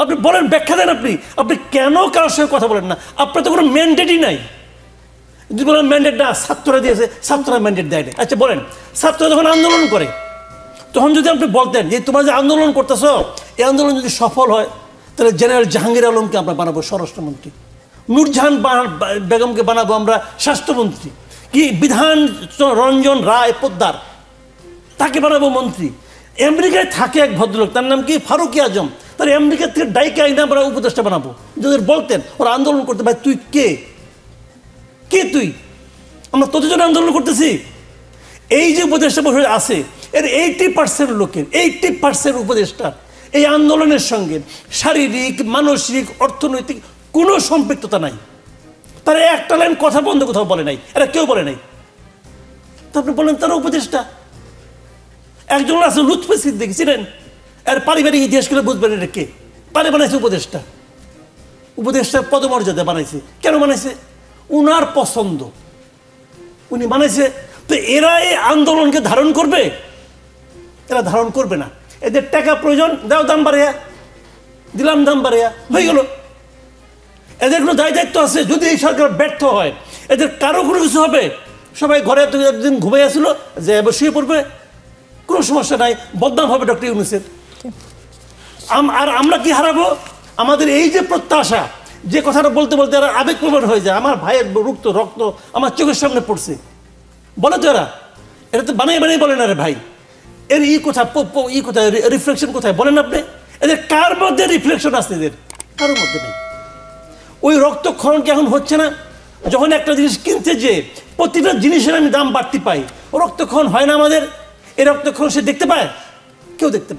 আপনি বলেন, ব্যাখ্যা দেন। আপনি কেন কারোর সঙ্গে কথা বলেন না? আপনার তো কোনো ম্যান্ডেটই নাই। যদি বলেন ম্যান্ডেট না, ছাত্ররা দিয়েছে, ছাত্ররা ম্যান্ডেট দেয় না। আচ্ছা বলেন, ছাত্ররা যখন আন্দোলন করে তখন যদি আপনি বলতেন যে তোমরা যে আন্দোলন করতেছ, এই আন্দোলন যদি সফল হয় তাহলে জেনারেল জাহাঙ্গীর আলমকে আমরা বানাবো স্বরাষ্ট্রমন্ত্রী, নূরজাহান বেগমকে বানাবো আমরা স্বাস্থ্যমন্ত্রী, কি বিধান রঞ্জন রায় পোদ্দার তাকে বানাবো মন্ত্রী। আমেরিকায় থাকে এক ভদ্রলোক, তার নাম কি ফারুকি আজম, তার আমেরিকা থেকে ডাইকে আইনা আমরা উপদেষ্টা বানাবো। যদি বলতেন ওরা আন্দোলন করতে, ভাই তুই কে তুই? আমরা তোদের জন্য আন্দোলন করতেছি। এই যে উপদেষ্টা বসে আছে এর 80% লোকের, 80% উপদেষ্টা এই আন্দোলনের সঙ্গে শারীরিক, মানসিক, অর্থনৈতিক কোনো সম্পৃক্ততা নাই। তারা একটা লাইন কথা বন্ধ কোথাও বলে নাই, এরা কেউ বলে নাই। তো আপনি বলেন তারা উপদেষ্টা। একজন আছে লুৎফে সিদ্দিকী, ছিলেন, এর পারিবারিক ইতিহাসগুলো বুঝবেন এটা কে। বানাইছে উপদেষ্টার পদমর্যাদা বানাইছে। কেন বানাইছে? উনার পছন্দ, উনি বানাইছে। তো এরা এই আন্দোলনকে ধারণ করবে? এরা ধারণ করবে না। এদের টাকা প্রয়োজন, দাও দাম বাড়াইয়া, দিলাম দাম বাড়াইয়া, হয়ে গেল। এদের কোনো দায় দায়িত্ব আছে? যদি এই সরকার ব্যর্থ হয় এদের কারো কোনো কিছু হবে? সবাই ঘরে একদিন ঘুমাই আসছিল যে এবার শুয়ে পড়বে, কোনো সমস্যা নাই, বদনাম হবে ডক্টর ইউনূসের। আর আমরা কি হারাবো? আমাদের এই যে প্রত্যাশা, যে কথাটা বলতে বলতে এরা আবেগপ্রবণ হয়ে যায়। আমার ভাইয়ের রক্ত আমার চোখের সামনে পড়ছে, বলে তো এটা তো বানিয়ে বলে না রে ভাই। এর কোথায় রিফ্লেকশন কোথায় বলেন আপনি? এদের কার মধ্যে রিফ্লেকশন আছে? এদের কারোর মধ্যে নেই। ওই রক্তক্ষরণ কি এখন হচ্ছে না? যখন একটা জিনিস কিনতে যে প্রতিটা জিনিসের আমি দাম বাড়তি পাই, ও রক্তক্ষরণ হয় না আমাদের? এই রক্তক্ষরণ সে দেখতে পায়? কেউ দেখতে পায়